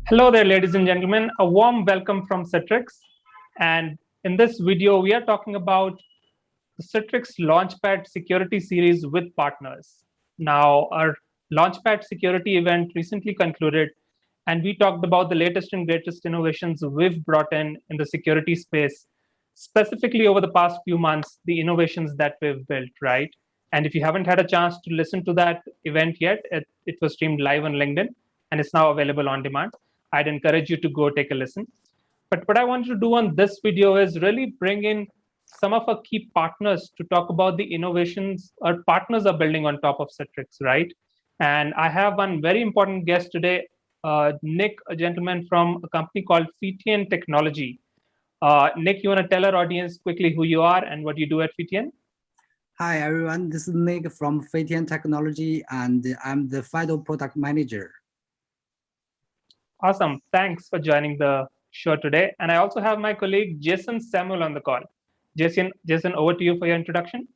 Hello there, ladies and gentlemen. A warm welcome from Citrix. And in this video, we are talking about the Citrix Launchpad Security Series with partners. Now, our Launchpad Security event recently concluded, and we talked about the latest and greatest innovations we've brought in the security space, specifically over the past few months, the innovations that we've built, right? And if you haven't had a chance to listen to that event yet, it was streamed live on LinkedIn, and it's now available on demand. I'd encourage you to go take a listen. But what I wanted to do on this video is really bring in some of our key partners to talk about the innovations our partners are building on top of Citrix, right? And I have one very important guest today, Nick, a gentleman from a company called Feitian Technology. Nick, you want to tell our audience quickly who you are and what you do at Feitian? Hi, everyone. This is Nick from Feitian Technology, and I'm the FIDO product manager. Awesome. Thanks for joining the show today. And I also have my colleague, Jason Samuel, on the call. Jason, over to you for your introduction.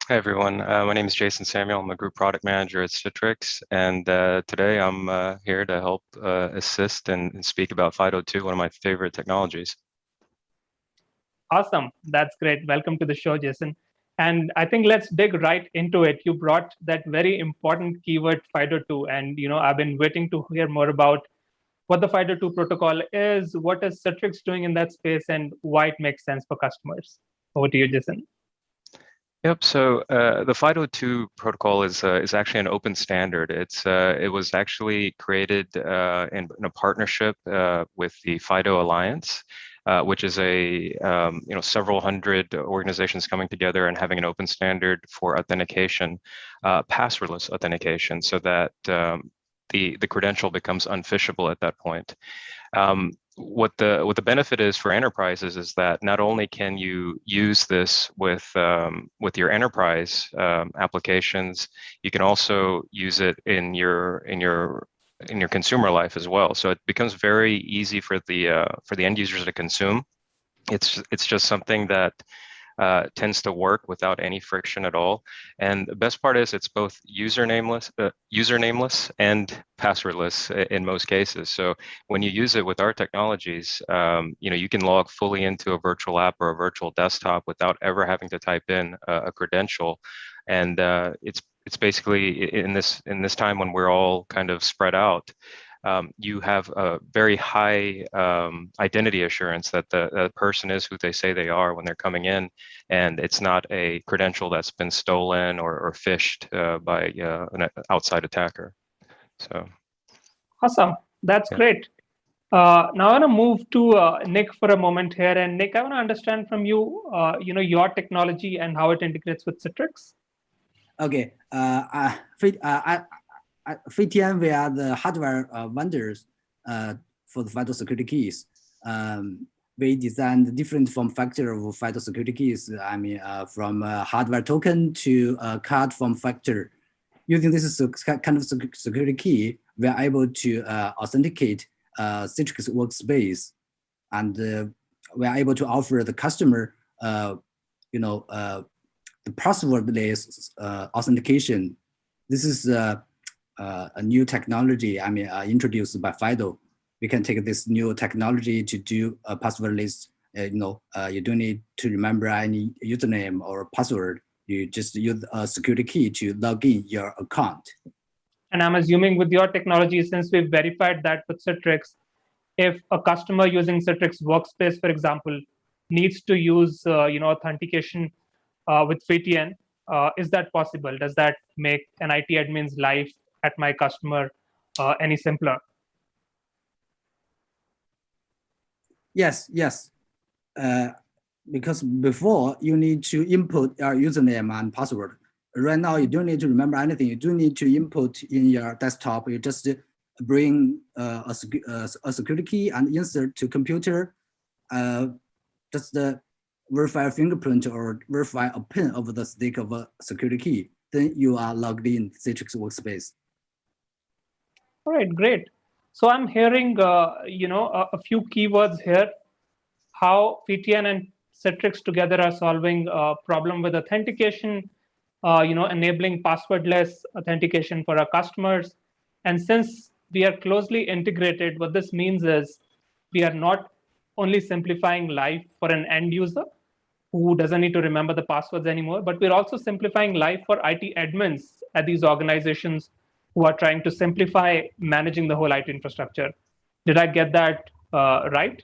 Hi, everyone. My name is Jason Samuel. I'm a group product manager at Citrix. And today I'm here to help assist and speak about FIDO2, one of my favorite technologies. Awesome. That's great. Welcome to the show, Jason. And I think let's dig right into it. You brought that very important keyword FIDO2. And I've been waiting to hear more about what the FIDO2 protocol is, what is Citrix doing in that space, and why it makes sense for customers. Over to you, Jason. Yep. So the FIDO2 protocol is actually an open standard. It was actually created in a partnership with the FIDO Alliance, which is a several hundred organizations coming together and having an open standard for authentication, passwordless authentication, so that the credential becomes unphishable at that point. What the benefit is for enterprises is that not only can you use this with your enterprise applications, you can also use it in your consumer life as well. So it becomes very easy for the end users to consume. It's just something that tends to work without any friction at all. And the best part is it's both usernameless and passwordless in most cases. So when you use it with our technologies, you can log fully into a virtual app or a virtual desktop without ever having to type in a credential. And it's basically in this time when we're all kind of spread out, you have a very high identity assurance that the person is who they say they are when they're coming in, and it's not a credential that's been stolen or phished by an outside attacker. So, awesome, that's great. Now I want to move to Nick for a moment here, and Nick, I want to understand from you, your technology and how it integrates with Citrix. Okay, Feitian, we are the hardware vendors for the FIDO security keys. We designed different form factor of FIDO security keys. I mean, from hardware token to card form factor. Using this kind of security key, we are able to authenticate Citrix Workspace, and we are able to offer the customer, the passwordless authentication. This is a new technology, introduced by FIDO. We can take this new technology to do a passwordless. You don't need to remember any username or password. You just use a security key to log in your account. And I'm assuming with your technology, since we've verified that with Citrix, if a customer using Citrix Workspace, for example, needs to use authentication with Feitian, is that possible? Does that make an IT admin's life at my customer any simpler? Yes. Because before you need to input your username and password. Right now you don't need to remember anything. You don't need to input in your desktop. You just bring a security key and insert to computer. Just verify a fingerprint or verify a pin of the stick of a security key. Then you are logged in Citrix Workspace. All right, great. So I'm hearing, a few keywords here. How Feitian and Citrix together are solving a problem with authentication, enabling passwordless authentication for our customers. And since we are closely integrated. What this means is we are not only simplifying life for an end user who doesn't need to remember the passwords anymore, but we're also simplifying life for IT admins at these organizations who are trying to simplify managing the whole IT infrastructure. Did I get that right?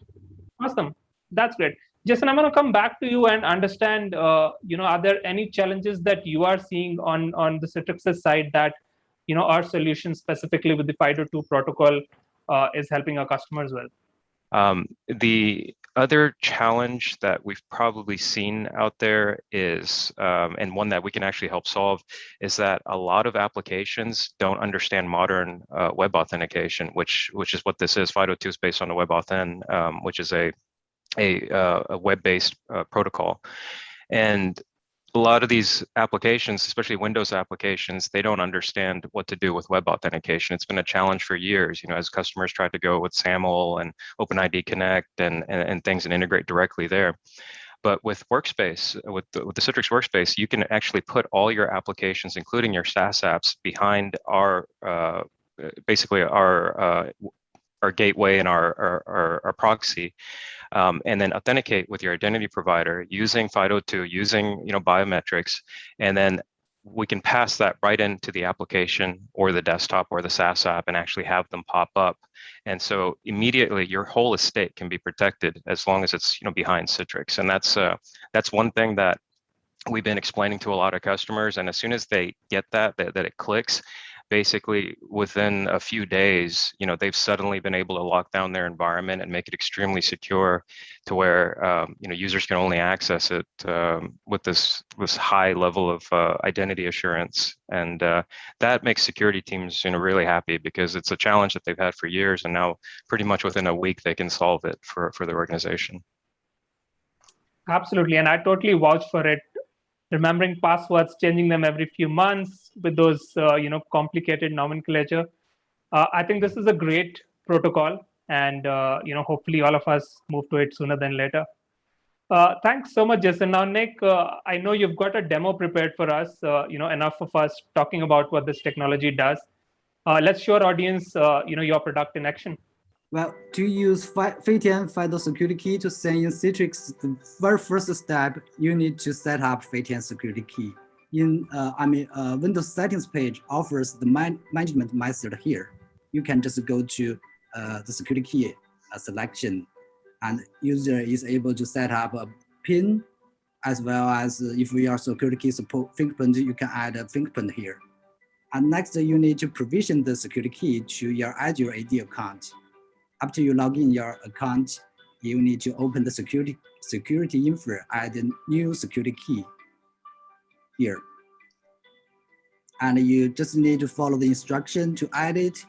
Awesome. That's great. Jason, I'm going to come back to you and understand, are there any challenges that you are seeing on the Citrix's side that, our solution specifically with the FIDO2 protocol is helping our customers with? The other challenge that we've probably seen out there is, and one that we can actually help solve, is that a lot of applications don't understand modern web authentication, which is what this is. FIDO2 is based on a WebAuthn, which is a web-based protocol. And a lot of these applications, especially Windows applications, they don't understand what to do with web authentication. It's been a challenge for years, as customers try to go with SAML and OpenID Connect and things and integrate directly there. But with Workspace, with the Citrix Workspace, you can actually put all your applications, including your SaaS apps, behind our basically our gateway and our proxy. And then authenticate with your identity provider using FIDO2, using biometrics, and then we can pass that right into the application or the desktop or the SaaS app and actually have them pop up. And so immediately your whole estate can be protected as long as it's behind Citrix. And that's one thing that we've been explaining to a lot of customers. And as soon as they get that it clicks, basically within a few days, they've suddenly been able to lock down their environment and make it extremely secure to where users can only access it with this high level of identity assurance. And that makes security teams really happy, because it's a challenge that they've had for years, and now pretty much within a week they can solve it for their organization. Absolutely, and I totally vouch for it. Remembering passwords, changing them every few months with those complicated nomenclature. I think this is a great protocol, and hopefully all of us move to it sooner than later. Thanks so much, Jason. Now, Nick, I know you've got a demo prepared for us. Enough of us talking about what this technology does. Let's show our audience, your product in action. Well, to use Feitian FIDO security key to send in Citrix, the very first step, you need to set up Feitian security key. Windows settings page offers the management method here. You can just go to the security key selection, and user is able to set up a PIN, as well as if your security key support fingerprint, you can add a fingerprint here. And next, you need to provision the security key to your Azure AD account. After you log in your account, you need to open the security info, add a new security key here. And you just need to follow the instruction to add it.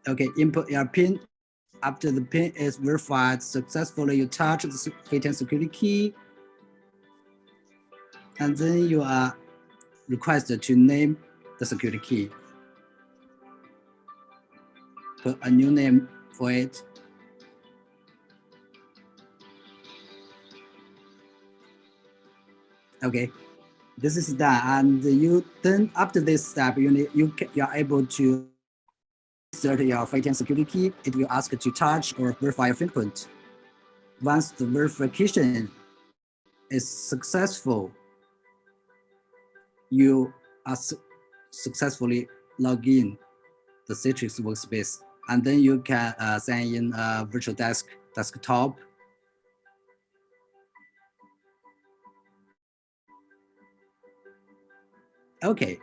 Okay, input your PIN. After the PIN is verified successfully, you touch the Feitian security key. And then you are requested to name the security key. Put a new name for it. Okay, this is done. And you then after this step, you are able to insert your Feitian security key. It will ask to touch or verify your fingerprint. Once the verification is successful, you are successfully log in the Citrix Workspace, and then you can send in a virtual desktop. Okay,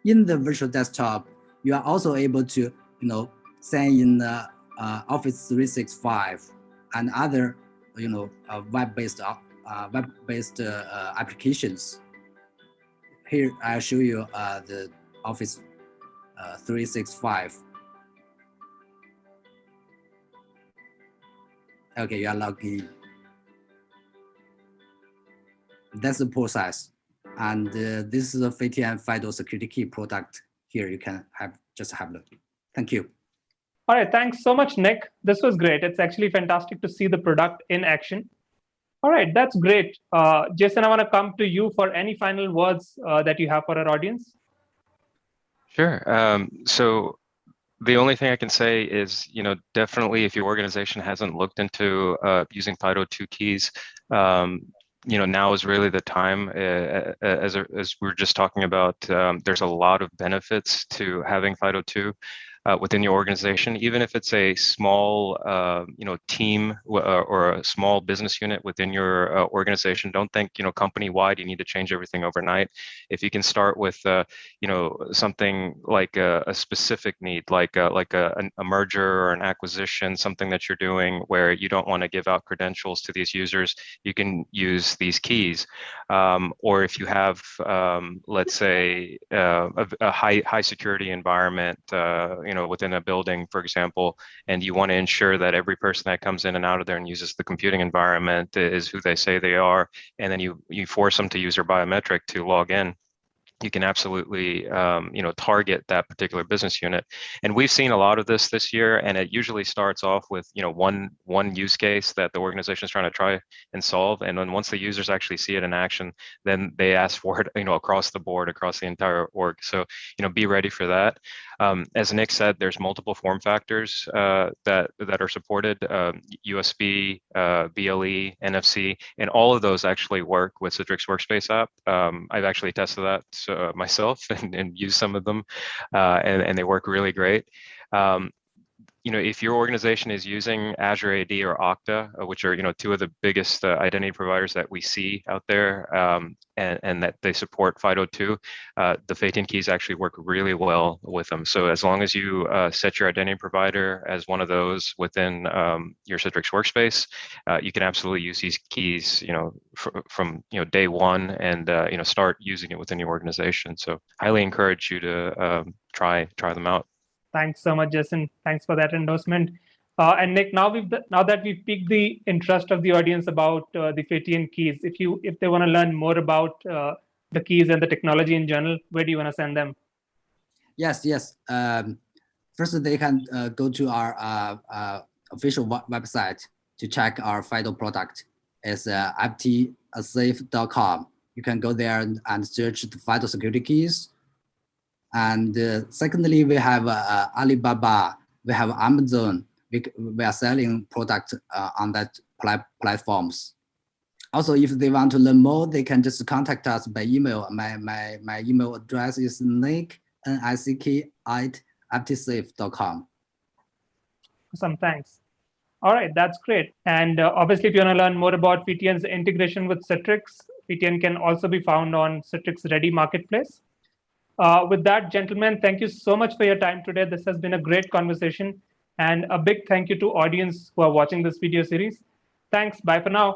in the virtual desktop, you are also able to send in the Office 365 and other web-based applications. Here, I'll show you the Office 365. Okay, you are logged in. That's the process. And this is a Feitian FIDO security key product. Here, you can just have a look. Thank you. All right, thanks so much, Nick. This was great. It's actually fantastic to see the product in action. All right, that's great. Jason, I want to come to you for any final words that you have for our audience. Sure. So the only thing I can say is, definitely if your organization hasn't looked into using FIDO2 keys, now is really the time. As we were just talking about, there's a lot of benefits to having FIDO2 within your organization, even if it's a small, team or a small business unit within your organization. Don't think, company-wide, you need to change everything overnight. If you can start with, something like a specific need, like a merger or an acquisition, something that you're doing where you don't want to give out credentials to these users, you can use these keys. Or if you have, let's say, a high security environment, within a building, for example, and you want to ensure that every person that comes in and out of there and uses the computing environment is who they say they are, and then you force them to use their biometric to log in, you can absolutely, target that particular business unit. And we've seen a lot of this year, and it usually starts off with, one use case that the organization is trying to try and solve. And then once the users actually see it in action, then they ask for it, across the board, across the entire org. So, be ready for that. As Nick said, there's multiple form factors that are supported, USB, BLE, NFC, and all of those actually work with Citrix Workspace app. I've actually tested that myself and used some of them, and they work really great. If your organization is using Azure AD or Okta, which are two of the biggest identity providers that we see out there, and that they support FIDO2, the Feitian keys actually work really well with them. So as long as you set your identity provider as one of those within your Citrix Workspace, you can absolutely use these keys, from day one, and start using it within your organization. So highly encourage you to try them out. Thanks so much, Jason. Thanks for that endorsement. And Nick, now that we've piqued the interest of the audience about the Feitian keys, if they want to learn more about the keys and the technology in general, where do you want to send them? Yes. First, they can go to our official website to check our FIDO product. It's ftsafe.com. You can go there and search the FIDO security keys. And secondly, we have Alibaba, we have Amazon. We are selling product on that platforms. Also, if they want to learn more, they can just contact us by email. My email address is nick@ftsafe.com. Awesome, thanks. All right, that's great. And obviously, if you want to learn more about Feitian's integration with Citrix, Feitian can also be found on Citrix Ready Marketplace. With that, gentlemen, thank you so much for your time today. This has been a great conversation, and a big thank you to audience who are watching this video series. Thanks. Bye for now.